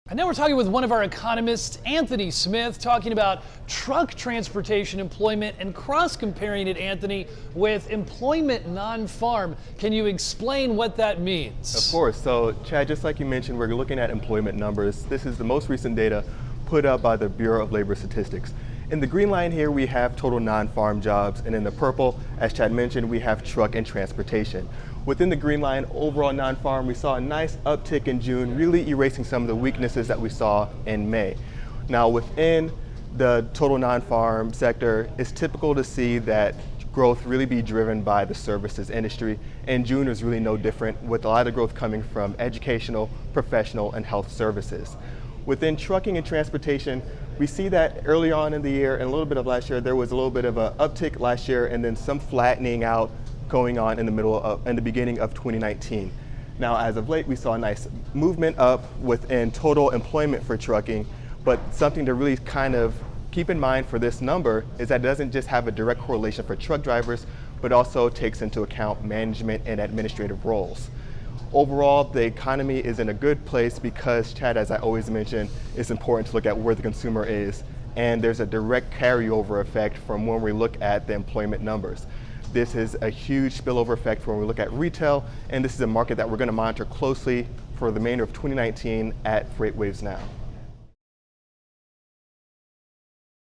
And now we're talking with one of our economists, Anthony Smith, talking about truck transportation employment and cross-comparing it, Anthony, with employment non-farm. Can you explain what that means? Of course. So, Chad, just like you mentioned, we're looking at employment numbers. This is the most recent data put up by the Bureau of Labor Statistics. In the green line here, we have total non-farm jobs, and in the purple, as Chad mentioned, we have truck and transportation. Within the green line, overall non-farm, we saw a nice uptick in June, really erasing some of the weaknesses that we saw in May. Now, within the total non-farm sector, it's typical to see that growth really be driven by the services industry, and June is really no different, with a lot of growth coming from educational, professional, and health services. Within trucking and transportation, we see that early on in the year and a little bit of last year, there was a little bit of an uptick last year and then some flattening out going on in the beginning of 2019. Now, as of late, we saw a nice movement up within total employment for trucking, but something to really kind of keep in mind for this number is that it doesn't just have a direct correlation for truck drivers, but also takes into account management and administrative roles. Overall, the economy is in a good place because, Chad, as I always mention, it's important to look at where the consumer is, and there's a direct carryover effect from when we look at the employment numbers. This is a huge spillover effect when we look at retail, and this is a market that we're going to monitor closely for the remainder of 2019 at FreightWaves Now.